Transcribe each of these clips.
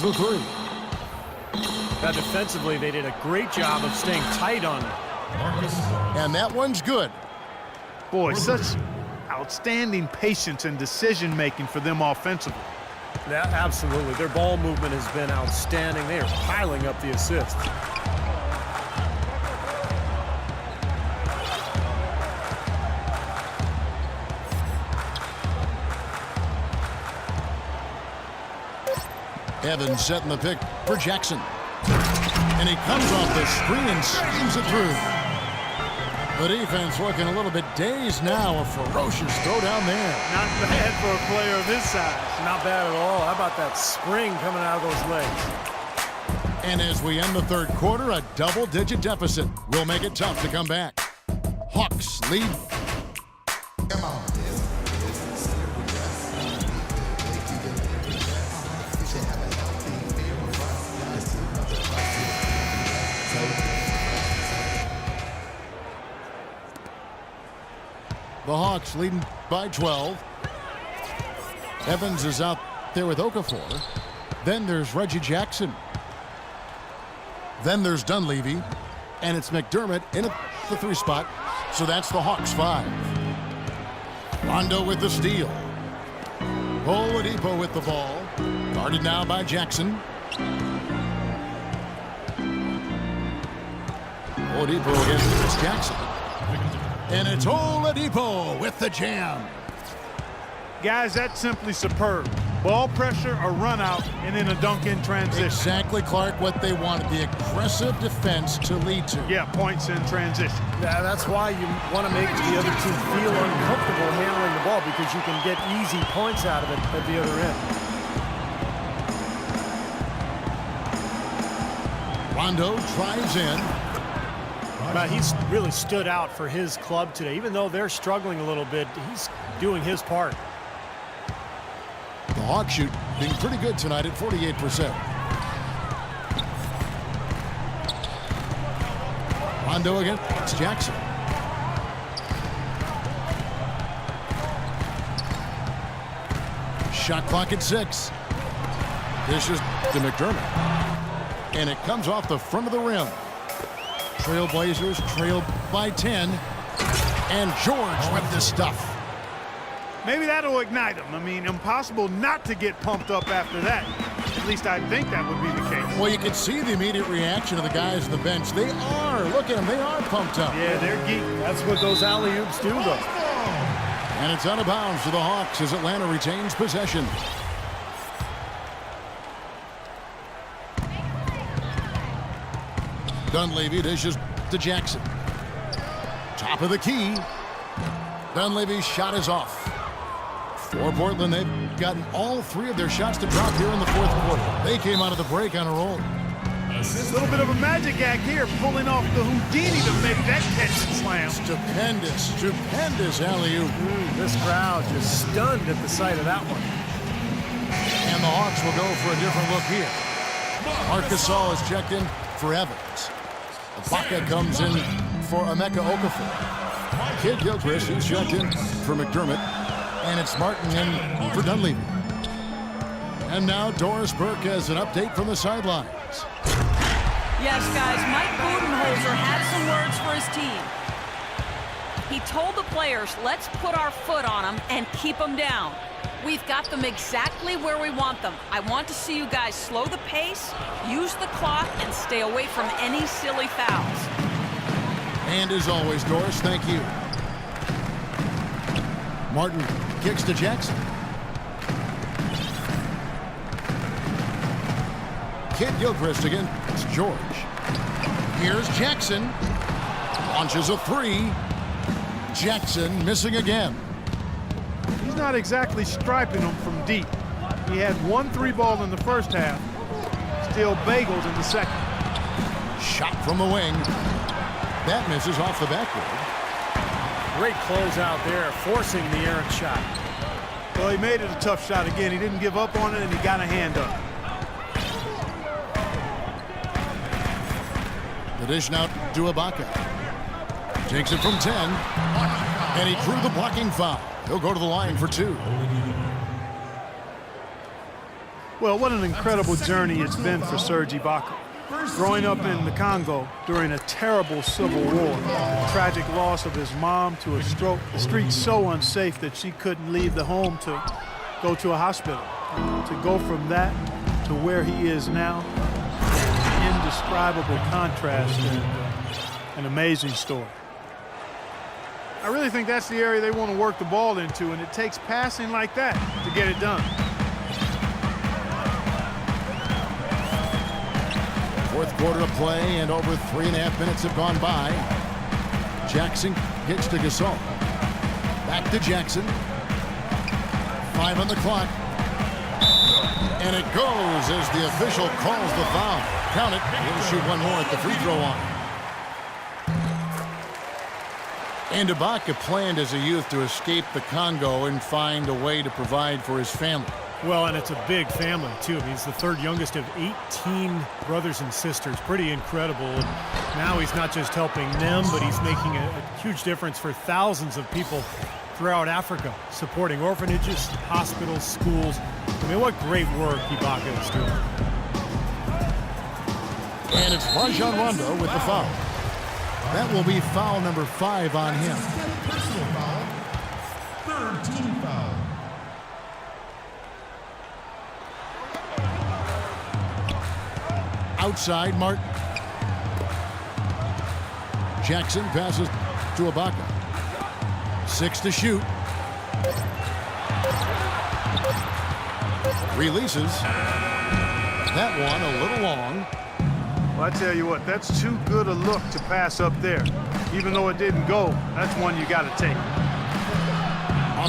the three. Now defensively, they did a great job of staying tight on him. And that one's good. Boy, such outstanding patience and decision-making for them offensively. Yeah, absolutely. Their ball movement has been outstanding. They are piling up the assists. Evans setting the pick for Jackson. And he comes off the screen and slams it through. The defense looking a little bit dazed now. A ferocious throw down there. Not bad for a player of his size. Not bad at all. How about that spring coming out of those legs? And as we end the third quarter, a double-digit deficit will make it tough to come back. Hawks lead. Come on. The Hawks leading by 12. Evans is out there with Okafor. Then there's Reggie Jackson. Then there's Dunleavy. And it's McDermott in the 3 spot. So that's the Hawks 5. Rondo with the steal. Oladipo with the ball. Guarded now by Jackson. Oladipo against Jackson. And it's Oladipo with the jam. Guys, that's simply superb. Ball pressure, a run out, and then a dunk in transition. Exactly, Clark, what they wanted. The aggressive defense to lead to. Yeah, points in transition. Yeah, that's why you want to make the other team feel uncomfortable handling the ball, because you can get easy points out of it at the other end. Rondo drives in. But he's really stood out for his club today. Even though they're struggling a little bit, he's doing his part. The Hawks shoot being pretty good tonight at 48%. Rondo against Jackson. Shot clock at 6. This is to McDermott. And it comes off the front of the rim. Trailblazers trailed by 10. And George with the stuff. Maybe that'll ignite them. I mean, impossible not to get pumped up after that. At least I think that would be the case. Well, you can see the immediate reaction of the guys on the bench. They are. Look at them. They are pumped up. Yeah, they're geek. That's what those alley-oops do, though. And it's out of bounds to the Hawks as Atlanta retains possession. Dunleavy dishes to Jackson. Top of the key. Dunleavy's shot is off. For Portland, they've gotten all 3 of their shots to drop here in the fourth quarter. They came out of the break on a roll. A little bit of a magic act here, pulling off the Houdini to make that catch and slam. Stupendous alley-oop. This crowd just stunned at the sight of that one. And the Hawks will go for a different look here. Marc Gasol is checked in for Evans. Ibaka comes in for Emeka Okafor. Kid Gilchrist is checked in for McDermott. And it's Martin in for Dunleavy. And now Doris Burke has an update from the sidelines. Yes, guys, Mike Budenholzer had some words for his team. He told the players, let's put our foot on them and keep them down. We've got them exactly where we want them. I want to see you guys slow the pace, use the clock, and stay away from any silly fouls. And as always, Doris, thank you. Martin kicks to Jackson. Kid Gilchrist against George. Here's Jackson. Launches a 3. Jackson missing again. He's not exactly striping them from deep. He had 1 3-ball in the first half. Still bagels in the second. Shot from the wing. That misses off the backboard. Great close out there, forcing the errant shot. Well, he made it a tough shot again. He didn't give up on it, and he got a hand up. The dish now to Ibaka. Takes it from 10. And he drew the blocking foul. He'll go to the line for 2. Well, what an incredible journey it's been for Serge Ibaka. Growing up in the Congo during a terrible civil war, the tragic loss of his mom to a stroke, the streets so unsafe that she couldn't leave the home to go to a hospital. To go from that to where he is now, an indescribable contrast and an amazing story. I really think that's the area they want to work the ball into, and it takes passing like that to get it done. Fourth quarter of play, and over 3.5 minutes have gone by. Jackson gets to Gasol. Back to Jackson. 5 on the clock. And it goes as the official calls the foul. Count it. He'll shoot one more at the free throw line. And Ibaka planned as a youth to escape the Congo and find a way to provide for his family. Well, and it's a big family, too. He's the third youngest of 18 brothers and sisters. Pretty incredible. And now he's not just helping them, but he's making a huge difference for thousands of people throughout Africa, supporting orphanages, hospitals, schools. I mean, what great work Ibaka is doing. And it's Rajon Rondo with the foul. That will be foul number 5 on him. Personal foul. Third team foul. Outside, Martin. Jackson passes to Ibaka. 6 to shoot. Releases. That one a little long. Well, I tell you what, that's too good a look to pass up there. Even though it didn't go, that's one you got to take.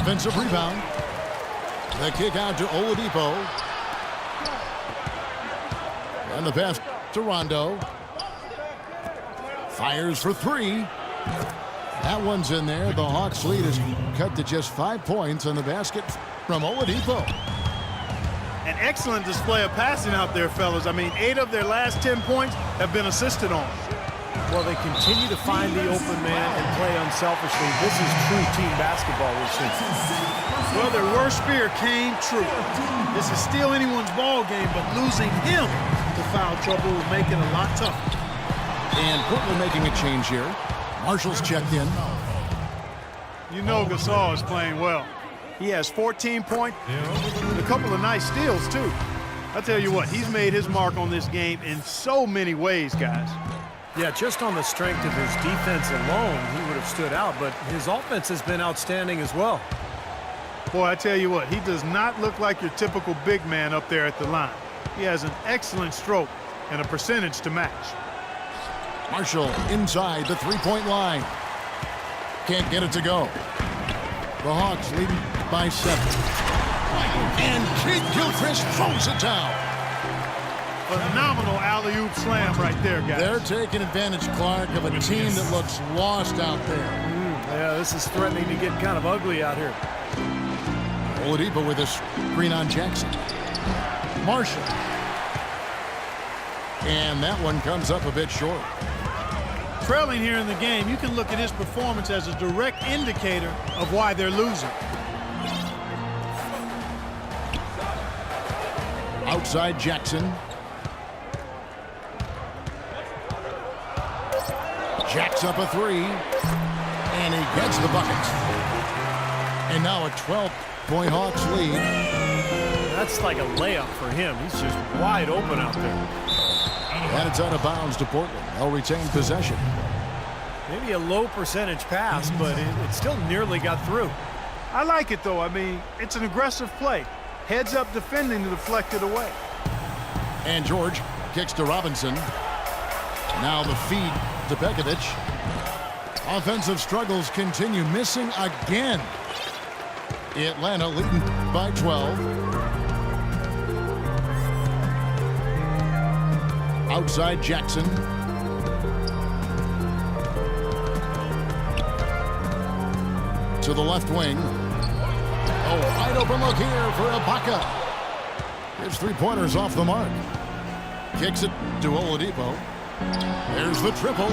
Offensive rebound. The kick out to Oladipo. And the pass to Rondo. Fires for 3. That one's in there. The Hawks lead is cut to just 5 points on the basket from Oladipo. An excellent display of passing out there, fellas. I mean, 8 of their last 10 points have been assisted on. Well, they continue to find the open man and play unselfishly. This is true team basketball we've seen. Well, their worst fear came true. This is still anyone's ball game, but losing him to foul trouble will make it a lot tougher. And Portland making a change here. Marshall's checked in. You know Gasol is playing well. He has 14 points and a couple of nice steals, too. I tell you what, he's made his mark on this game in so many ways, guys. Yeah, just on the strength of his defense alone, he would have stood out, but his offense has been outstanding as well. Boy, I tell you what, he does not look like your typical big man up there at the line. He has an excellent stroke and a percentage to match. Marshall inside the three-point line. Can't get it to go. The Hawks leading by 7. And Kid Gilchrist throws it down. Phenomenal alley-oop slam right there, guys. They're taking advantage, Clark, of a team that looks lost out there. Yeah, this is threatening to get kind of ugly out here. Oladipo with a screen on Jackson. Marshall. And that one comes up a bit short. Trailing here in the game, you can look at his performance as a direct indicator of why they're losing. Outside Jackson. Jacks up a 3. And he gets the bucket. And now a 12-point Hawks lead. That's like a layup for him. He's just wide open out there. And it's out of bounds to Portland. They'll retain possession. Maybe a low percentage pass, but it still nearly got through. I like it, though. I mean, it's an aggressive play. Heads up defending to deflect it away. And George kicks to Robinson. Now the feed to Pekovic. Offensive struggles continue, missing again. Atlanta leading by 12. Outside Jackson. To the left wing. Oh, wide open look here for Ibaka. His three-pointers off the mark. Kicks it to Oladipo. There's the triple.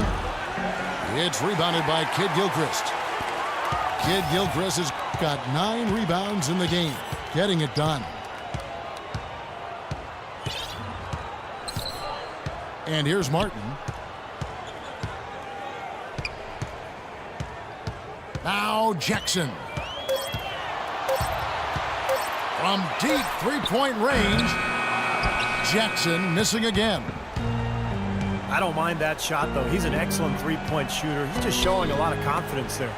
It's rebounded by Kid Gilchrist. Kid Gilchrist has got 9 rebounds in the game, getting it done. And here's Martin. Now Jackson. From deep three-point range, Jackson missing again. I don't mind that shot, though. He's an excellent three-point shooter. He's just showing a lot of confidence there.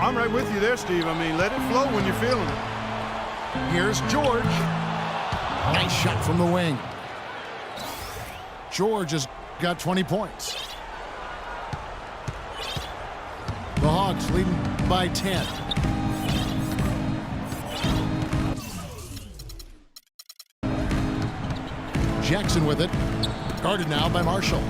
I'm right with you there, Steve. I mean, let it flow when you're feeling it. Here's George. Nice shot from the wing. George has got 20 points. The Hawks leading by 10. Jackson with it. Guarded now by Marshall.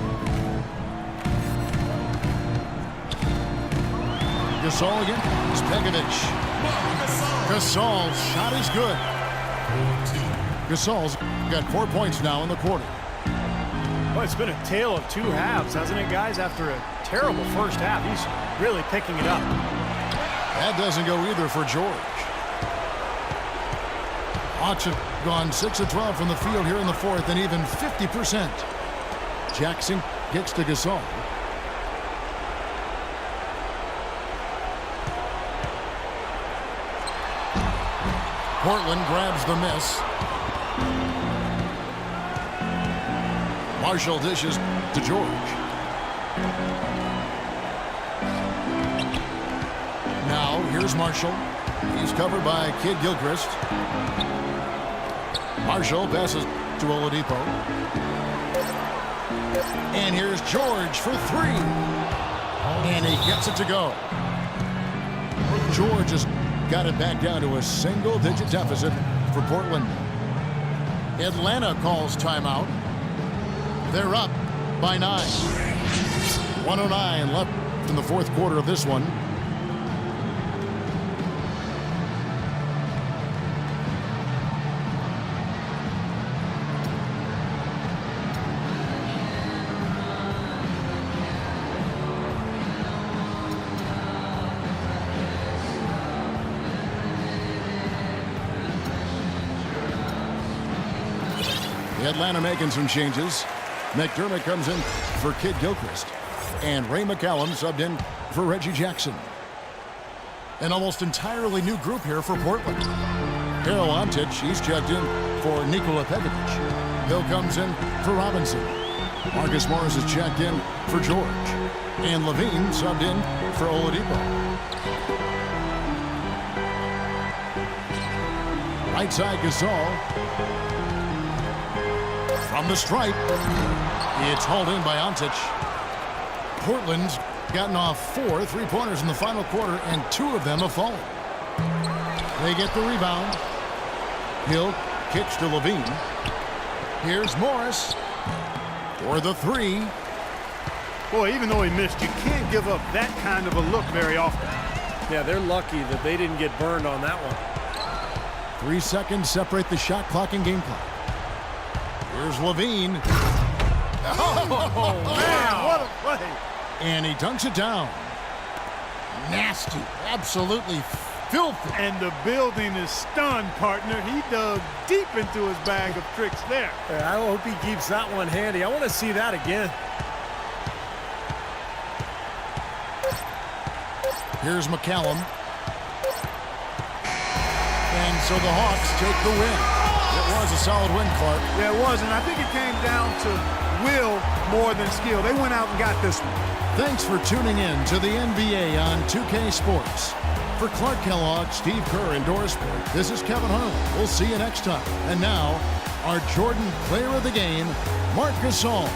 Gasol again. Spegovic. Gasol's shot is good. Gasol's got 4 points now in the quarter. Well, it's been a tale of two halves, hasn't it, guys? After a terrible first half, he's really picking it up. That doesn't go either for George. Hawks have gone 6 of 12 from the field here in the fourth and even 50%. Jackson kicks to Gasol. Portland grabs the miss. Marshall dishes to George. Now here's Marshall. He's covered by Kid Gilchrist. Marshall passes to Oladipo. And here's George for three. And he gets it to go. George has got it back down to a single-digit deficit for Portland. Atlanta calls timeout. They're up by 9. 109 left in the fourth quarter of this one. Atlanta making some changes. McDermott comes in for Kid Gilchrist. And Ray McCallum subbed in for Reggie Jackson. An almost entirely new group here for Portland. Harold Antich, he's checked in for Nikola Pekovic. Hill comes in for Robinson. Marcus Morris is checked in for George. And Levine subbed in for Oladipo. Right side Gasol. From the stripe, it's hauled in by Antich. Portland's gotten off 4 three-pointers in the final quarter, and 2 of them have fallen. They get the rebound. Hill kicks to Levine. Here's Morris for the 3. Boy, even though he missed, you can't give up that kind of a look very often. Yeah, they're lucky that they didn't get burned on that one. 3 seconds separate the shot clock and game clock. Here's Levine. Oh, man, what a play. And he dunks it down. Nasty. Absolutely filthy. And the building is stunned, partner. He dug deep into his bag of tricks there. I hope he keeps that one handy. I want to see that again. Here's McCallum. And so the Hawks take the win. It was a solid win, Clark. Yeah, it was, and I think it came down to will more than skill. They went out and got this one. Thanks for tuning in to the NBA on 2K Sports. For Clark Kellogg, Steve Kerr, and Doris Sport, this is Kevin Harlan. We'll see you next time. And now, our Jordan Player of the Game, Marc Gasol.